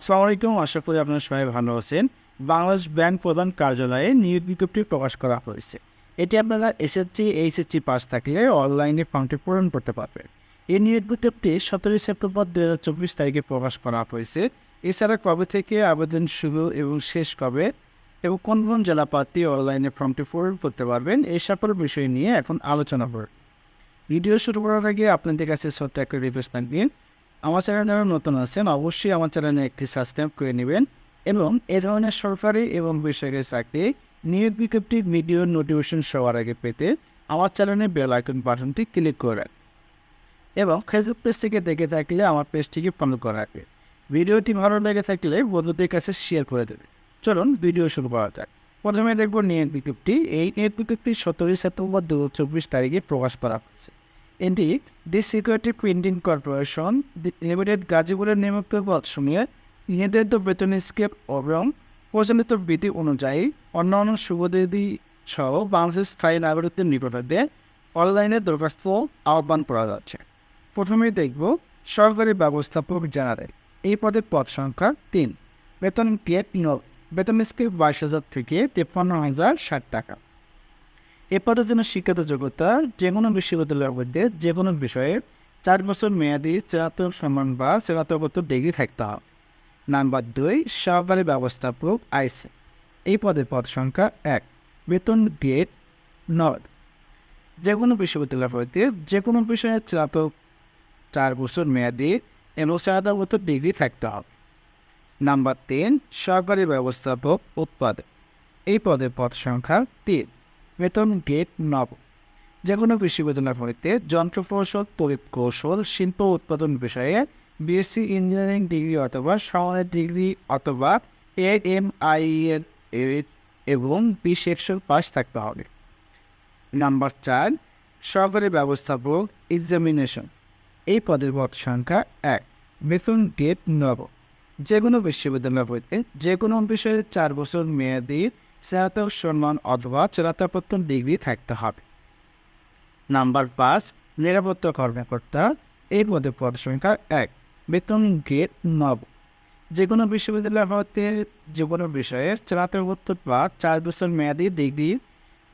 আসসালামু আলাইকুম। আশা করি আপনারা সবাই ভালো আছেন। বাংলাদেশ ব্যাংক প্রধান কার্যালয়ে নিয়োগ বিজ্ঞপ্তি প্রকাশ করা হয়েছে। এটি আপনারা এসএসসি, এইচএসসি পাস থাকলে অনলাইনে ফর্মটি পূরণ করতে পারবেন। এই নিয়োগ বিজ্ঞপ্তি 17 সেপ্টেম্বর 2024 তারিখে প্রকাশ করা হয়েছে। এছাড়া কবে থেকে আবেদন শুরু এবং শেষ কবে এবং কোন কোন জেলা প্রার্থী অনলাইনে ফর্মটি পূরণ করতে পারবেন এই সকল বিষয় নিয়ে এখন আলোচনা করব। ভিডিও শুরু করার আগে আপনাদের কাছে ছোট্ট একটা রিকোয়েস্ট থাকবে। আমার চ্যানেল যারা নতুন আছেন অবশ্যই আমার চ্যানেলে একটি সাবস্ক্রাইব করে নেবেন এবং এ ধরনের সরকারি এবং বেসরকারি চাকরি নিয়োগ বিজ্ঞপ্তি ভিডিও নোটিফিকেশন সবার আগে পেতে আমার চ্যানেলে বেল আইকন বাটনটি ক্লিক করেন এবং ফেসবুক পেজ থেকে দেখে থাকলে আমার পেজটিকে ফলো করা রাখবে। ভিডিওটি ভালো লেগে থাকলে বন্ধুদের কাছে শেয়ার করে দেবে। চলুন ভিডিও শুরু করা যাক। প্রথমে দেখব নিয়োগ বিজ্ঞপ্তি। এই নিয়োগ বিজ্ঞপ্তি 17 সেপ্টেম্বর 2024 তারিখে প্রকাশ করা হয়েছে। এটি দি সিকিউরিটি প্রিন্টিং কর্পোরেশন লিমিটেড গাজীপুরের নিযুক্ত পদসমূহে নির্ধারিত বেতন স্কেল এবং প্রচলিত বিধি অনুযায়ী অন্যান্য সুবিধাদি সহ বাংলাদেশের স্থায়ী নাগরিকদের নিকটে অনলাইনে দরখাস্ত আহ্বান করা যাচ্ছে। প্রথমেই দেখব সরকারি ব্যবস্থাপক জেনারেল। এই পদের পদ সংখ্যা 3। বেতন গ্রেড 9। বেতন স্কেল 22,000 থেকে 53,060 টাকা। এ পদের জন্য শিক্ষাগত যোগ্যতা যে কোনো বিশ্ববিদ্যালয়ের মধ্যে যে কোনো বিষয়ে 4 বছর মেয়াদি স্নাতক সম্মান বা স্নাতকোত্তর ডিগ্রি থাকতে হবে। নাম্বার 2 সহকারী ব্যবস্থাপক আইসি। এই পদের পদ সংখ্যা 1। বেতন গ্রেড 9। যে কোনো বিশ্ববিদ্যালয় হইতে যে কোনো বিষয়ে স্নাতক 4 বছর মেয়াদি এবং স্নাতকোত্তর ডিগ্রি থাকতে হবে। নাম্বার 3 সহকারী ব্যবস্থাপক উৎপাদক। এই পদের পদ সংখ্যা 3। বেতন গ্রেড 9। যে কোনো বিশ্ববিদ্যালয় হইতে যন্ত্রকৌশল, তড়িৎ কৌশল, শিল্প উৎপাদন বিষয়ে বিএসসি ইঞ্জিনিয়ারিং ডিগ্রি অথবা সমানের ডিগ্রি অথবা AMIE এবং বি সেকশন পাস থাকতে হবে। নাম্বার 4 সহকারী ব্যবস্থাপক এক্সামিনেশন। এই পদের পদ সংখ্যা 1। বেতন গ্রেড 9। যে কোনো বিশ্ববিদ্যালয় হইতে যে কোনো বিষয়ে 4 বছর মেয়াদি স্নাতক সম্মান অথবা স্নাতকোত্তর ডিগ্রি থাকতে হবে। নাম্বার 5 নিরাপত্তা কর্মকর্তা। এই পদের পদ সংখ্যা 1। বেতন গ্রেড 9। যে কোনো বিশ্ববিদ্যালয় হতে যে কোনো বিষয়ে স্নাতকোত্তর বা 4 বছর মেয়াদি ডিগ্রি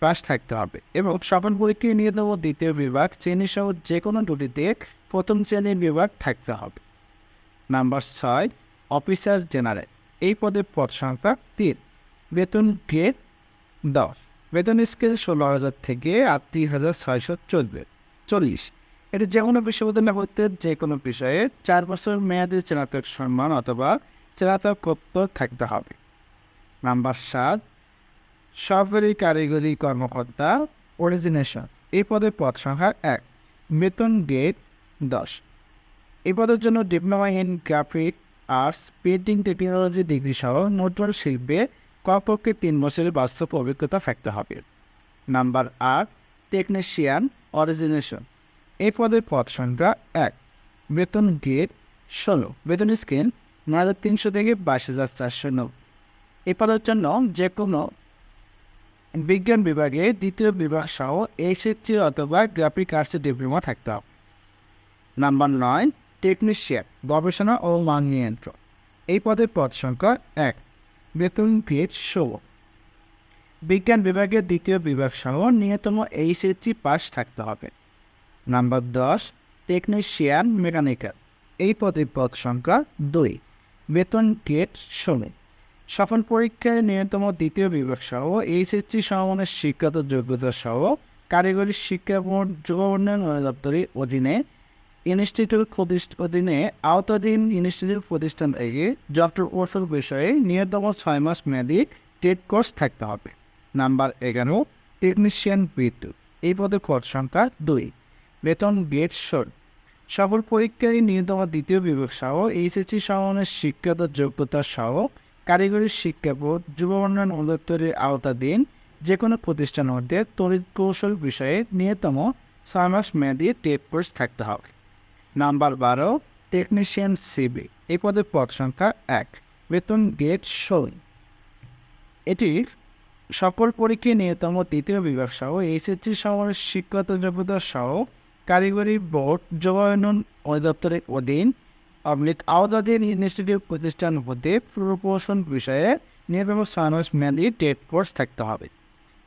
পাস থাকতে হবে এবং সকল পরীক্ষায় নিয়মিত দ্বিতীয় বিভাগ শ্রেণী সহ যে কোনো দুটিতে প্রথম শ্রেণীর বিভাগ থাকতে হবে। Number 6 officer general. এই পদের পদ সংখ্যা 3। বেতন গ্রেড 10। বেতন স্কেল 16,000 থেকে 38,640। এটি যে কোনো বিশ্ববিদ্যালয় হতে যে কোনো বিষয়ে 4 বছর মেয়াদি স্নাতক সম্মান অথবা স্নাতকোত্তর থাকতে হবে। নাম্বার 7 সহকারী কারিগরি কর্মকর্তা অরিজিনেশন। এই পদের পদ সংখ্যা 1। বেতন গ্রেড 10। এই পদের জন্য diploma in graphic arts, painting technology degree সহ নোটওয়ার্ক শিল্পে কমপক্ষে 3 বছরের বাস্তব অভিজ্ঞতা থাকতে হবে। Number 8 technician origination. এই পদের পদ সংখ্যা 1। বেতন গ্রেড 16। বেতন স্কেল 9,300 থেকে 22,490। এই পদের জন্য যে কোনো বিজ্ঞান বিভাগে দ্বিতীয় বিভাগ সহ এসএসসি অথবা গ্রাফিক আর্টসের ডিপ্লোমা থাকতে হবে। নাম্বার 9 টেকনিশিয়ান গবেষণা ও মান নিয়ন্ত্রণ। এই পদের পদ সংখ্যা 1। বেতন গ্রেড 16। বিজ্ঞান বিভাগের দ্বিতীয় বিভাগ সহ ন্যূনতম এইচএসসি পাস থাকতে হবে। Number 10 technician mechanical. এই পদের পদ সংখ্যা 2। বেতন গ্রেড 16। সফল পরীক্ষায় ন্যূনতম দ্বিতীয় বিভাগ সহ এইচএসসি সমমানের শিক্ষাগত যোগ্যতা সহ কারিগরি শিক্ষা বোর্ড যুব উন্নয়ন অধিদপ্তরের অধীনে ইনস্টিটিউট অধীনে আওতাধীন ইনস্টিটিউট প্রতিষ্ঠান থেকে যন্ত্রকৌশল বিষয়ে ন্যূনতম 6 মাস মেয়াদি টেট কোর্স থাকতে হবে। নাম্বার 11 টেকনিশিয়ান বিদ্যুৎ। এই পদের পদ সংখ্যা 2। বেতন গ্রেড 16। সফল পরীক্ষায় ন্যূনতম দ্বিতীয় বিভাগ সহ এইচএসসি সমমানের শিক্ষাগত যোগ্যতা সহ কারিগরি শিক্ষা বোর্ড যুব উন্নয়ন অধিদপ্তরের আওতাধীন যে কোনো প্রতিষ্ঠান হতে তড়িৎ কৌশল বিষয়ে ন্যূনতম 6 মাস মেয়াদি টেট কোর্স থাকতে হবে। Number 12 technician CB. এই পদের পদ সংখ্যা 1। বেতন গ্রেড 16। এটি সকল পরীক্ষায় ন্যূনতম তৃতীয় বিভাগ সহ এইচএসসি সমমানের শিক্ষাগত যোগ্যতা সহ কারিগরি বোর্ড যুব উন্নয়ন অধিদপ্তরের অধীন আওতাধীন ইনস্টিটিউট প্রতিষ্ঠান হতে প্রকৌশল বিষয়ে নির্বাচন সানস ম্যান্ডেটেড কোর্স থাকতে হবে।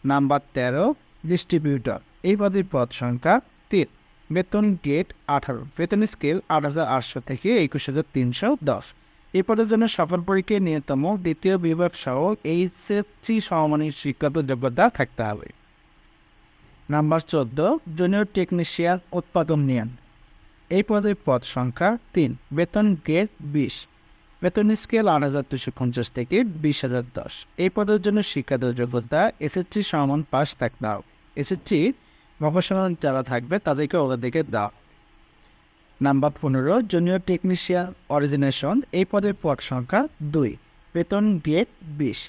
Number 13 distributor. এই পদের পদ সংখ্যা 3। বেতন গেট 18, বেতন স্কেল 8,800 থেকে 21,310। এই পদের জন্য সফল পরীক্ষায় ন্যূনতম দ্বিতীয় বিভাগ সহ এইচএসসি সমমানের শিক্ষাগত যোগ্যতা থাকতে হবে। নাম্বার 14 জুনিয়র টেকনিশিয়ান উৎপাদন নিয়ন। এই পদের পদ সংখ্যা 3। বেতন গেট 20, বেতন স্কেল 8,250 থেকে 20,010। এই পদের জন্য শিক্ষাগত যোগ্যতা এসএসসি সমান পাস থাকতে হবে। এসএসসি প্রফেশনাল যারা থাকবে তাদেরকে অগ্রাধিকার দেওয়া। Number 15 junior technician origination. এই পদের পদ সংখ্যা 2। বেতন গেট 20।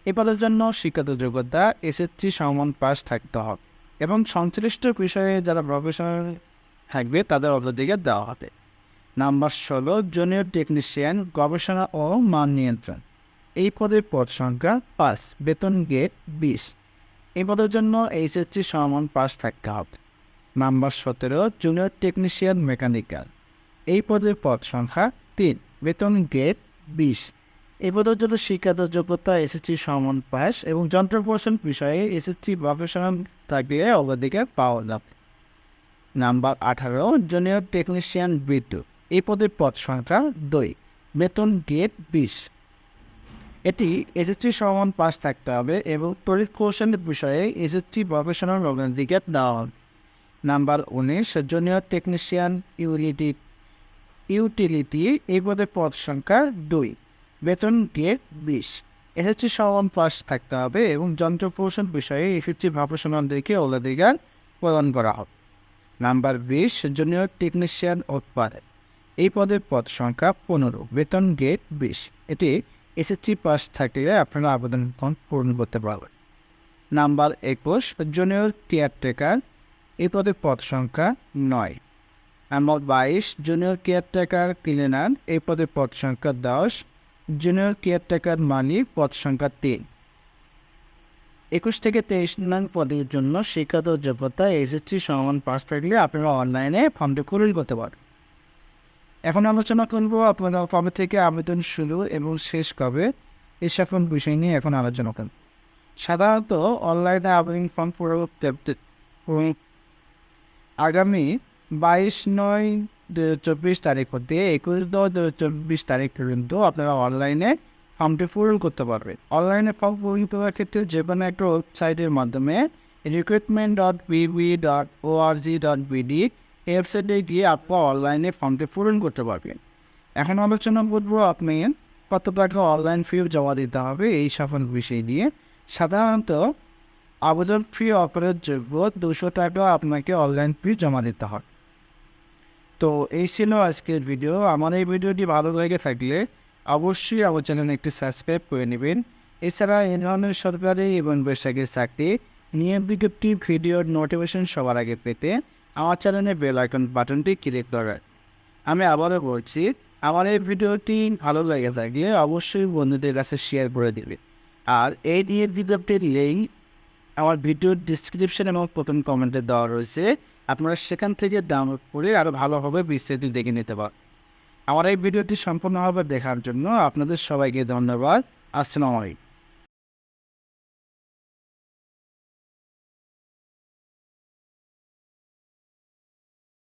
এই পদের জন্য শিক্ষাগত যোগ্যতা এসএসসি সমান পাস থাকতে হবে এবং সংশ্লিষ্ট বিষয়ে যারা প্রফেশনাল থাকবে তাদের অগ্রাধিকার দেওয়া হবে। নাম্বার 16 জুনিয়র টেকনিশিয়ান গবেষণা ও মান নিয়ন্ত্রণ। এই পদের পদ সংখ্যা 5। বেতন গেট 20। এই পদের জন্য এইচএসসি সমান পাস থাকতে হবে। Number 17 junior technician mechanical. এই পদের পদ সংখ্যা 3। বেতন গেট 20। এই পদের জন্য শিক্ষাগত যোগ্যতা এসএসসি সমান পাস এবং যন্ত্র কৌশল বিষয়ে এসএসসি প্রফেশনাল থাকলে অগ্রাধিকার পাওয়া যাবে। নাম্বার 18 জুনিয়র টেকনিশিয়ান বিদ্যুৎ। এই পদের পদ সংখ্যা 2। বেতন গেট 20। এটি এসএসসি সমান পাস থাকতে হবে এবং তড়িৎ কৌশলের বিষয়ে এসএসসি প্রফেশনাল অগ্রাধিকার দেওয়া হবে। Number 19 junior technician utility. এই পদের পদ সংখ্যা 2। বেতন গেট 20। এসএসসি সমান পাস থাকতে হবে এবং যন্ত্র কৌশল বিষয়ে এসএসসি প্রফেশনালদেরকে অগ্রাধিকার প্রদান করা হবে। নাম্বার 20 জুনিয়র টেকনিশিয়ান উৎপাদন। এই পদের পদ সংখ্যা 15। বেতন গেট 20। এটি এসএসসি পাস থাকলে আপনারা আবেদন পূরণ করতে পারবেন। Number 21 junior caretaker. এই পদের পদ সংখ্যা 9। Number 22 junior caretaker cleaner. এই পদের পদ সংখ্যা 10। জুনিয়র কেয়ারটেকার মালিক পদ সংখ্যা 3। 21 থেকে 23 নং পদের জন্য শিক্ষাগত যোগ্যতা এসএসসি সমান পাস থাকলে আপনারা অনলাইনে ফর্মটি পূরণ করতে পারেন। এখন আলোচনা করব আপনারা কবে থেকে আবেদন শুরু এবং শেষ কবে এই সকল বিষয় নিয়ে এখন আলোচনা করব। সাধারণত অনলাইনে আবেদন ফর্ম পূরণ আগামী 22/9/2024 তারিখ হতে 21/10/2024 তারিখ পর্যন্ত আপনারা অনলাইনে ফর্মটি পূরণ করতে পারবেন। অনলাইনে ফর্ম পূরণ করার ক্ষেত্রে যে কোনো একটা ওয়েবসাইটের মাধ্যমে recruitment.pv.org.bd এই ওয়েবসাইটে গিয়ে আপনারা অনলাইনে ফর্মটি পূরণ করতে পারবেন। এখন আলোচনা করবো আপনি কত টাকা অনলাইন ফি জমা দিতে হবে এই সকল বিষয় নিয়ে। সাধারণত আবেদন ফি অফারের যোগ্য 200 টাকা আপনাকে অনলাইন ফি জমা দিতে হবে। তো এই ছিল আজকের ভিডিও। আমার এই ভিডিওটি ভালো লেগে থাকলে অবশ্যই আমার চ্যানেলে একটি সাবস্ক্রাইব করে নেবেন। এছাড়া এই ধরনের সরকারি এবং বেসরকারি চাকরি নিয়োগ বিজ্ঞপ্তি ভিডিওর নোটিফিকেশন সবার আগে পেতে আমার চ্যানেলে বেল আইকন বাটনটি ক্লিক করার। আমি আবারও বলছি, আমার এই ভিডিওটি ভালো লেগে থাকলে অবশ্যই বন্ধুদের কাছে শেয়ার করে দেবে। আর এই নিয়োগ বিজ্ঞপ্তির লিঙ্ক আমার ভিডিওর ডিসক্রিপশন এবং প্রথম কমেন্টে দেওয়া রয়েছে। আপনারা সেখান থেকে ডাউনলোড করে আরও ভালোভাবে বিস্তারিত দেখে নিতে পারেন। আমার এই ভিডিওটি সম্পূর্ণভাবে দেখার জন্য আপনাদের সবাইকে ধন্যবাদ। আসসালামু আলাইকুম।